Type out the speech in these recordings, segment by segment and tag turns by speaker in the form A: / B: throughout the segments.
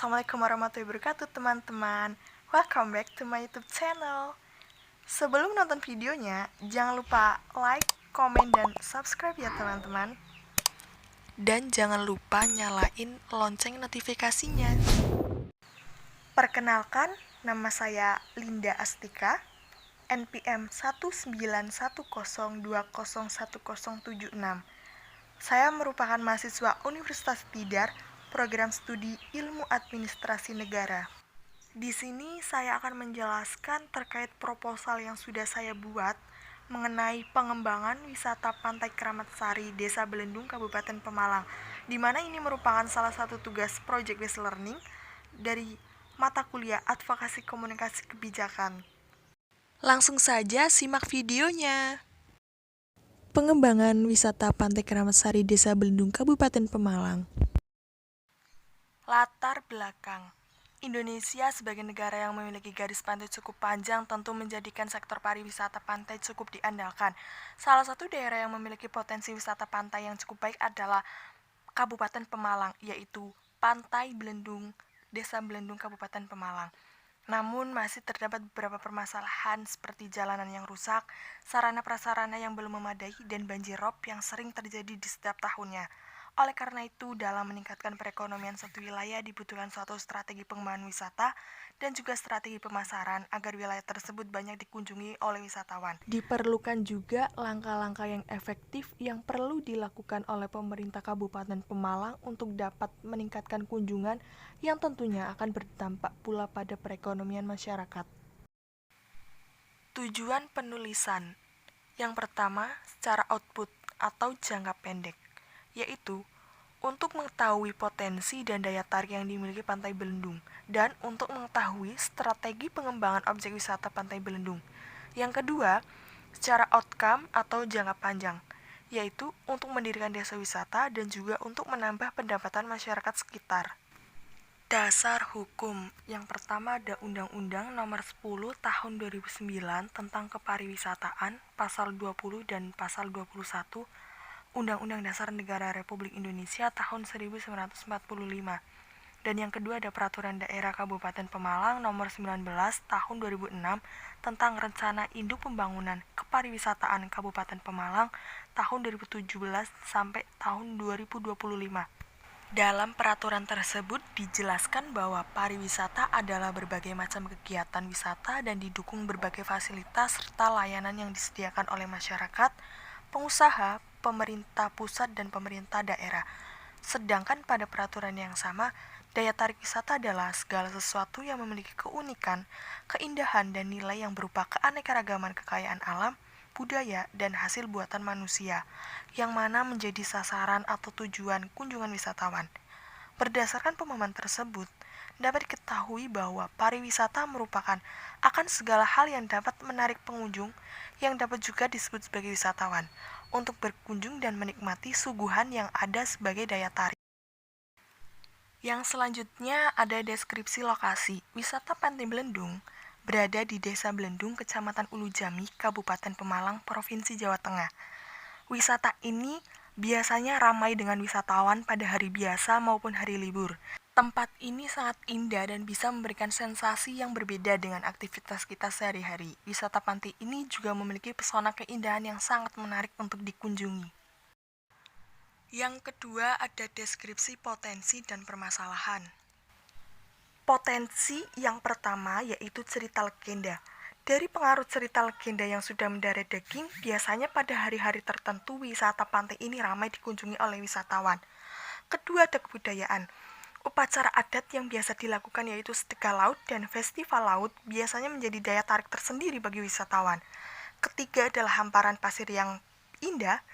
A: Assalamualaikum warahmatullahi wabarakatuh teman-teman. Welcome back to my YouTube channel. Sebelum nonton videonya, jangan lupa like, komen, dan subscribe ya teman-teman. Dan jangan lupa nyalain lonceng notifikasinya. Perkenalkan, nama saya Linda Astika, NPM 19102011076. Saya merupakan mahasiswa Universitas Tidar, program studi Ilmu Administrasi Negara. Di sini saya akan menjelaskan terkait proposal yang sudah saya buat mengenai pengembangan wisata Pantai Keramat Sari, Desa Belendung, Kabupaten Pemalang, di mana ini merupakan salah satu tugas Project Based Learning dari mata kuliah Advokasi Komunikasi Kebijakan. Langsung saja simak videonya. Pengembangan wisata Pantai Keramat Sari, Desa Belendung, Kabupaten Pemalang. Latar belakang. Indonesia sebagai negara yang memiliki garis pantai cukup panjang tentu menjadikan sektor pariwisata pantai cukup diandalkan. Salah satu daerah yang memiliki potensi wisata pantai yang cukup baik adalah Kabupaten Pemalang, yaitu Pantai Belendung, Desa Belendung, Kabupaten Pemalang. Namun masih terdapat beberapa permasalahan seperti jalanan yang rusak, sarana prasarana yang belum memadai, dan banjir rob yang sering terjadi di setiap tahunnya. Oleh karena itu, dalam meningkatkan perekonomian suatu wilayah dibutuhkan suatu strategi pengembangan wisata dan juga strategi pemasaran agar wilayah tersebut banyak dikunjungi oleh wisatawan. Diperlukan juga langkah-langkah yang efektif yang perlu dilakukan oleh pemerintah Kabupaten Pemalang untuk dapat meningkatkan kunjungan yang tentunya akan berdampak pula pada perekonomian masyarakat. Tujuan penulisan. Yang pertama, secara output atau jangka pendek, yaitu untuk mengetahui potensi dan daya tarik yang dimiliki Pantai Belendung dan untuk mengetahui strategi pengembangan objek wisata Pantai Belendung. Yang kedua, secara outcome atau jangka panjang, yaitu untuk mendirikan desa wisata dan juga untuk menambah pendapatan masyarakat sekitar. Dasar hukum. Yang pertama ada Undang-Undang Nomor 10 Tahun 2009 tentang Kepariwisataan, Pasal 20 dan Pasal 21, Undang-Undang Dasar Negara Republik Indonesia tahun 1945. Dan yang kedua ada Peraturan Daerah Kabupaten Pemalang Nomor 19 Tahun 2006 tentang Rencana Induk Pembangunan Kepariwisataan Kabupaten Pemalang tahun 2017 sampai tahun 2025. Dalam peraturan tersebut dijelaskan bahwa pariwisata adalah berbagai macam kegiatan wisata dan didukung berbagai fasilitas serta layanan yang disediakan oleh masyarakat, pengusaha, pemerintah pusat dan pemerintah daerah. Sedangkan pada peraturan yang sama, daya tarik wisata adalah segala sesuatu yang memiliki keunikan, keindahan dan nilai yang berupa keanekaragaman kekayaan alam, budaya, dan hasil buatan manusia, yang mana menjadi sasaran atau tujuan kunjungan wisatawan. Berdasarkan pemahaman tersebut, dapat diketahui bahwa pariwisata merupakan akan segala hal yang dapat menarik pengunjung, yang dapat juga disebut sebagai wisatawan, untuk berkunjung dan menikmati suguhan yang ada sebagai daya tarik. Yang selanjutnya ada deskripsi lokasi. Wisata Pantai Belendung berada di Desa Belendung, Kecamatan Ulu Jami, Kabupaten Pemalang, Provinsi Jawa Tengah. Wisata ini biasanya ramai dengan wisatawan pada hari biasa maupun hari libur. Tempat ini sangat indah dan bisa memberikan sensasi yang berbeda dengan aktivitas kita sehari-hari. Wisata pantai ini juga memiliki pesona keindahan yang sangat menarik untuk dikunjungi. Yang kedua ada deskripsi potensi dan permasalahan. Potensi yang pertama yaitu cerita legenda. Dari pengaruh cerita legenda yang sudah mendarah daging, biasanya pada hari-hari tertentu wisata pantai ini ramai dikunjungi oleh wisatawan. Kedua ada kebudayaan. Upacara adat yang biasa dilakukan yaitu sedekah laut dan festival laut biasanya menjadi daya tarik tersendiri bagi wisatawan. Ketiga adalah hamparan pasir yang indah.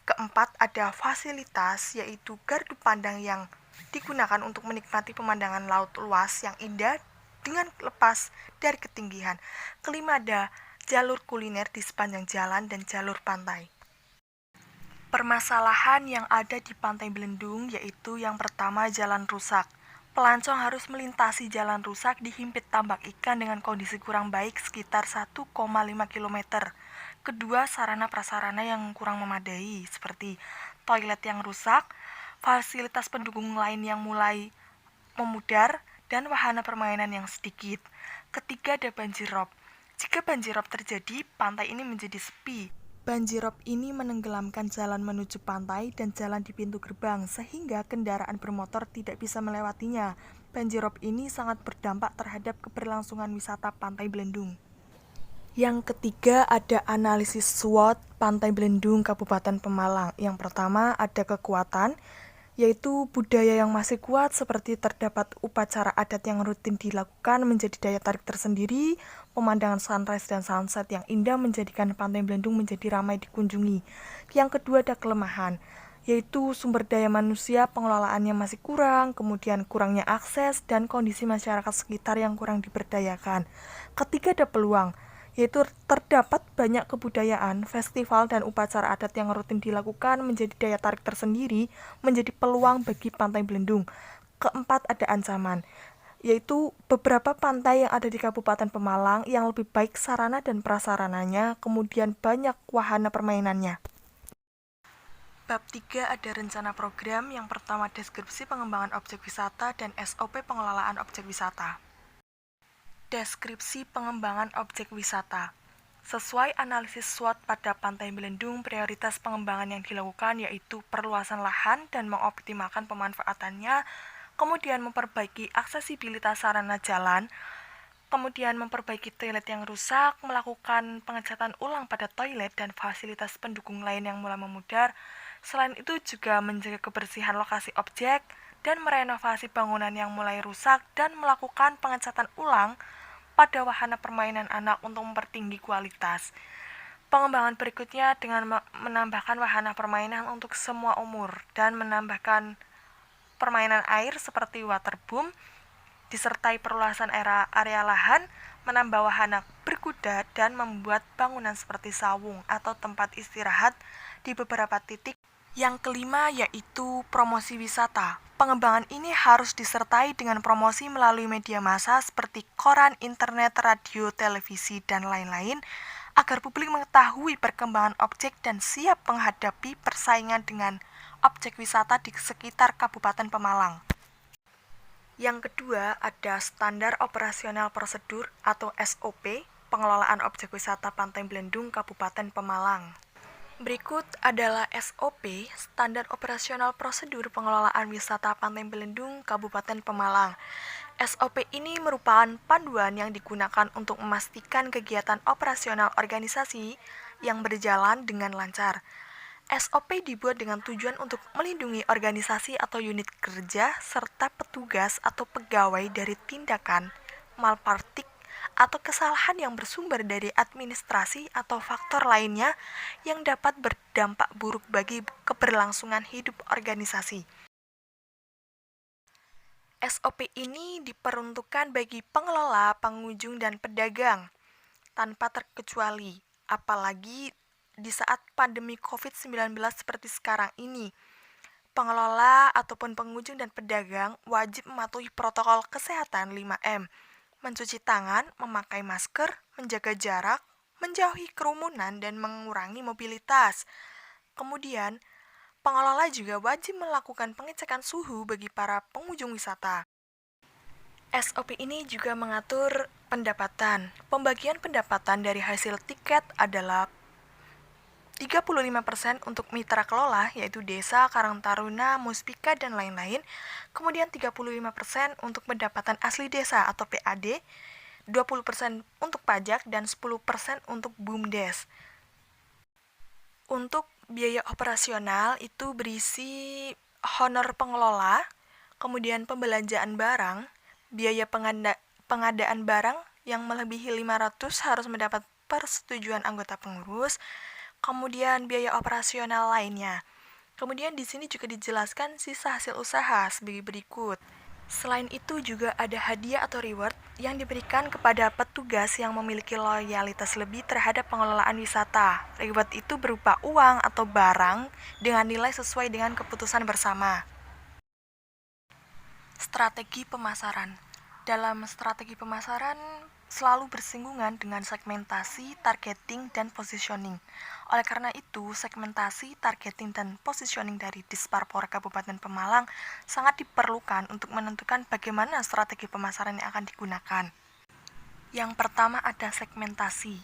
A: Keempat ada fasilitas yaitu gardu pandang yang digunakan untuk menikmati pemandangan laut luas yang indah dengan lepas dari ketinggian. Kelima ada jalur kuliner di sepanjang jalan dan jalur pantai. Permasalahan yang ada di Pantai Belendung yaitu yang pertama jalan rusak. Pelancong harus melintasi jalan rusak dihimpit tambak ikan dengan kondisi kurang baik sekitar 1,5 km. Kedua, sarana prasarana yang kurang memadai seperti toilet yang rusak, fasilitas pendukung lain yang mulai memudar, dan wahana permainan yang sedikit. Ketiga, ada banjir rob. Jika banjir rob terjadi, pantai ini menjadi sepi. Banjir rob ini menenggelamkan jalan menuju pantai dan jalan di pintu gerbang, sehingga kendaraan bermotor tidak bisa melewatinya. Banjir rob ini sangat berdampak terhadap keberlangsungan wisata Pantai Belendung. Yang ketiga, ada analisis SWOT Pantai Belendung Kabupaten Pemalang. Yang pertama, ada kekuatan, yaitu budaya yang masih kuat seperti terdapat upacara adat yang rutin dilakukan menjadi daya tarik tersendiri, pemandangan sunrise dan sunset yang indah menjadikan Pantai Belendung menjadi ramai dikunjungi. Yang kedua, ada kelemahan, yaitu sumber daya manusia pengelolaannya masih kurang, kemudian kurangnya akses dan kondisi masyarakat sekitar yang kurang diberdayakan. Ketiga, ada peluang, yaitu terdapat banyak kebudayaan, festival, dan upacara adat yang rutin dilakukan menjadi daya tarik tersendiri, menjadi peluang bagi Pantai Belendung. Keempat, ada ancaman, yaitu beberapa pantai yang ada di Kabupaten Pemalang yang lebih baik sarana dan prasarananya, kemudian banyak wahana permainannya. Bab 3 ada rencana program. Yang pertama, deskripsi pengembangan objek wisata dan SOP pengelolaan objek wisata. Deskripsi pengembangan objek wisata. Sesuai analisis SWOT pada Pantai Belendung, prioritas pengembangan yang dilakukan yaitu perluasan lahan dan mengoptimalkan pemanfaatannya, kemudian memperbaiki aksesibilitas sarana jalan, kemudian memperbaiki toilet yang rusak, melakukan pengecatan ulang pada toilet dan fasilitas pendukung lain yang mulai memudar. Selain itu juga menjaga kebersihan lokasi objek dan merenovasi bangunan yang mulai rusak dan melakukan pengecatan ulang pada wahana permainan anak untuk mempertinggi kualitas. Pengembangan berikutnya dengan menambahkan wahana permainan untuk semua umur dan menambahkan permainan air seperti waterboom, disertai perluasan area lahan, menambah wahana berkuda, dan membuat bangunan seperti sawung atau tempat istirahat di beberapa titik. Yang kelima yaitu promosi wisata. Pengembangan ini harus disertai dengan promosi melalui media massa seperti koran, internet, radio, televisi, dan lain-lain agar publik mengetahui perkembangan objek dan siap menghadapi persaingan dengan objek wisata di sekitar Kabupaten Pemalang. Yang kedua, ada standar operasional prosedur atau SOP pengelolaan objek wisata Pantai Belendung Kabupaten Pemalang. Berikut adalah SOP, Standar Operasional Prosedur Pengelolaan Wisata Pantai Belendung Kabupaten Pemalang. SOP ini merupakan panduan yang digunakan untuk memastikan kegiatan operasional organisasi yang berjalan dengan lancar. SOP dibuat dengan tujuan untuk melindungi organisasi atau unit kerja serta petugas atau pegawai dari tindakan, malpraktik, atau kesalahan yang bersumber dari administrasi atau faktor lainnya yang dapat berdampak buruk bagi keberlangsungan hidup organisasi. SOP ini diperuntukkan bagi pengelola, pengunjung, dan pedagang tanpa terkecuali, apalagi di saat pandemi COVID-19 seperti sekarang ini. Pengelola ataupun pengunjung dan pedagang wajib mematuhi protokol kesehatan 5M, mencuci tangan, memakai masker, menjaga jarak, menjauhi kerumunan, dan mengurangi mobilitas. Kemudian, pengelola juga wajib melakukan pengecekan suhu bagi para pengunjung wisata. SOP ini juga mengatur pendapatan. Pembagian pendapatan dari hasil tiket adalah 35% untuk mitra kelola, yaitu desa, Karang Taruna, Muspika, dan lain-lain. Kemudian 35% untuk pendapatan asli desa atau PAD, 20% untuk pajak, dan 10% untuk BUMDes. Untuk biaya operasional itu berisi honor pengelola, kemudian pembelanjaan barang, biaya pengadaan barang yang melebihi 500 harus mendapat persetujuan anggota pengurus, kemudian biaya operasional lainnya. Kemudian di sini juga dijelaskan sisa hasil usaha sebagai berikut. Selain itu juga ada hadiah atau reward yang diberikan kepada petugas yang memiliki loyalitas lebih terhadap pengelolaan wisata. Reward itu berupa uang atau barang dengan nilai sesuai dengan keputusan bersama. Strategi pemasaran. Dalam strategi pemasaran selalu bersinggungan dengan segmentasi, targeting, dan positioning. Oleh karena itu, segmentasi, targeting, dan positioning dari Disparpora Kabupaten Pemalang sangat diperlukan untuk menentukan bagaimana strategi pemasaran yang akan digunakan. Yang pertama ada segmentasi.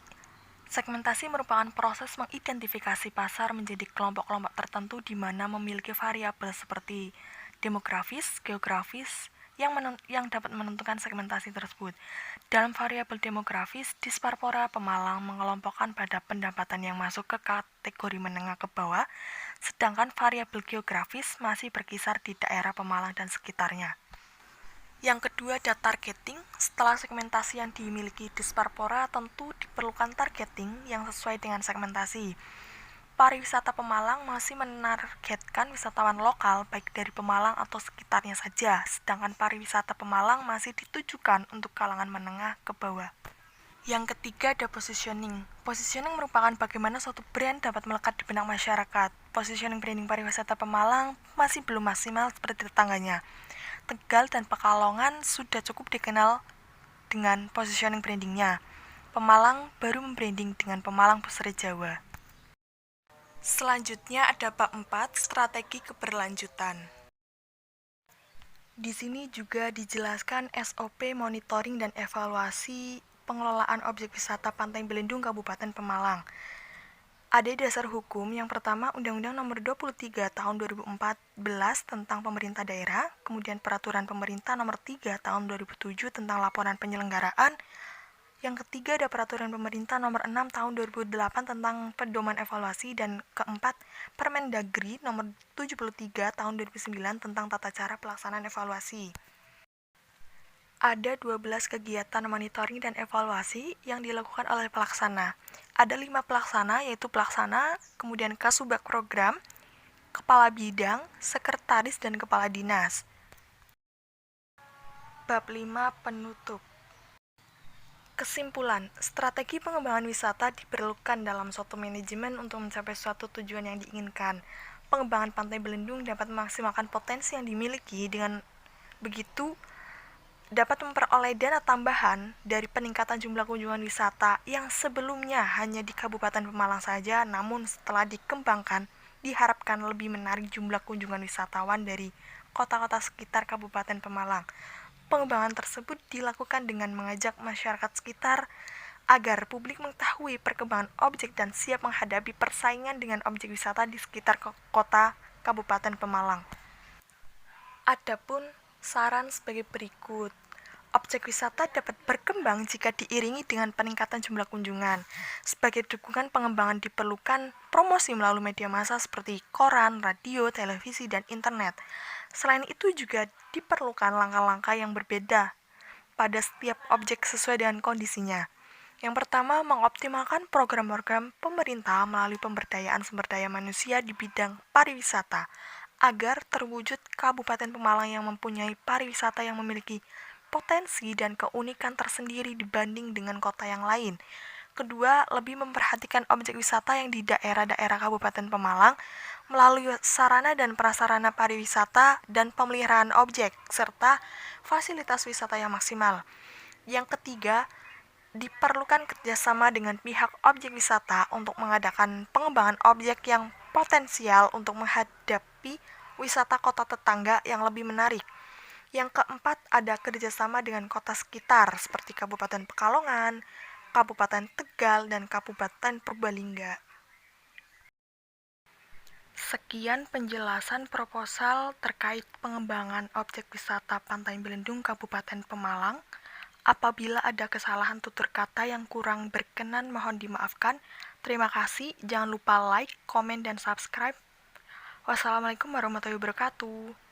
A: Segmentasi merupakan proses mengidentifikasi pasar menjadi kelompok-kelompok tertentu di mana memiliki variabel seperti demografis, geografis, yang dapat menentukan segmentasi tersebut. Dalam variabel demografis, Disparpora Pemalang mengelompokkan pada pendapatan yang masuk ke kategori menengah ke bawah, sedangkan variabel geografis masih berkisar di daerah Pemalang dan sekitarnya. Yang kedua ada targeting. Setelah segmentasi yang dimiliki Disparpora, tentu diperlukan targeting yang sesuai dengan segmentasi. Pariwisata Pemalang masih menargetkan wisatawan lokal baik dari Pemalang atau sekitarnya saja, sedangkan pariwisata Pemalang masih ditujukan untuk kalangan menengah ke bawah. Yang ketiga ada positioning. Positioning merupakan bagaimana suatu brand dapat melekat di benak masyarakat. Positioning branding pariwisata Pemalang masih belum maksimal seperti tetangganya. Tegal dan Pekalongan sudah cukup dikenal dengan positioning brandingnya. Pemalang baru membranding dengan Pemalang Pusri Jawa. Selanjutnya ada bab 4, strategi keberlanjutan. Di sini juga dijelaskan SOP monitoring dan evaluasi pengelolaan objek wisata Pantai Belendung Kabupaten Pemalang. Ada dasar hukum yang pertama Undang-Undang Nomor 23 Tahun 2014 tentang Pemerintah Daerah, kemudian Peraturan Pemerintah Nomor 3 Tahun 2007 tentang Laporan Penyelenggaraan. Yang ketiga ada Peraturan Pemerintah Nomor 6 Tahun 2008 tentang Pedoman Evaluasi, dan keempat Permendagri Nomor 73 Tahun 2009 tentang Tata Cara Pelaksanaan Evaluasi. Ada 12 kegiatan monitoring dan evaluasi yang dilakukan oleh pelaksana. Ada 5 pelaksana, yaitu pelaksana, kemudian kasubag program, kepala bidang, sekretaris, dan kepala dinas. Bab 5 penutup. Kesimpulan, strategi pengembangan wisata diperlukan dalam suatu manajemen untuk mencapai suatu tujuan yang diinginkan. Pengembangan Pantai Belendung dapat memaksimalkan potensi yang dimiliki, dengan begitu dapat memperoleh dana tambahan dari peningkatan jumlah kunjungan wisata yang sebelumnya hanya di Kabupaten Pemalang saja, namun setelah dikembangkan diharapkan lebih menarik jumlah kunjungan wisatawan dari kota-kota sekitar Kabupaten Pemalang. Pengembangan tersebut dilakukan dengan mengajak masyarakat sekitar agar publik mengetahui perkembangan objek dan siap menghadapi persaingan dengan objek wisata di sekitar kota Kabupaten Pemalang. Adapun saran sebagai berikut. Objek wisata dapat berkembang jika diiringi dengan peningkatan jumlah kunjungan. Sebagai dukungan pengembangan diperlukan promosi melalui media massa seperti koran, radio, televisi, dan internet. Selain itu juga diperlukan langkah-langkah yang berbeda pada setiap objek sesuai dengan kondisinya. Yang pertama, mengoptimalkan program-program pemerintah melalui pemberdayaan sumber daya manusia di bidang pariwisata agar terwujud Kabupaten Pemalang yang mempunyai pariwisata yang memiliki potensi dan keunikan tersendiri dibanding dengan kota yang lain. Kedua, lebih memperhatikan objek wisata yang di daerah-daerah Kabupaten Pemalang melalui sarana dan prasarana pariwisata dan pemeliharaan objek, serta fasilitas wisata yang maksimal. Yang ketiga, diperlukan kerjasama dengan pihak objek wisata untuk mengadakan pengembangan objek yang potensial untuk menghadapi wisata kota tetangga yang lebih menarik. Yang keempat, ada kerjasama dengan kota sekitar seperti Kabupaten Pekalongan, Kabupaten Tegal, dan Kabupaten Purbalingga. Sekian penjelasan proposal terkait pengembangan objek wisata Pantai Belendung Kabupaten Pemalang. Apabila ada kesalahan tutur kata yang kurang berkenan, mohon dimaafkan. Terima kasih. Jangan lupa like, komen, dan subscribe. Wassalamualaikum warahmatullahi wabarakatuh.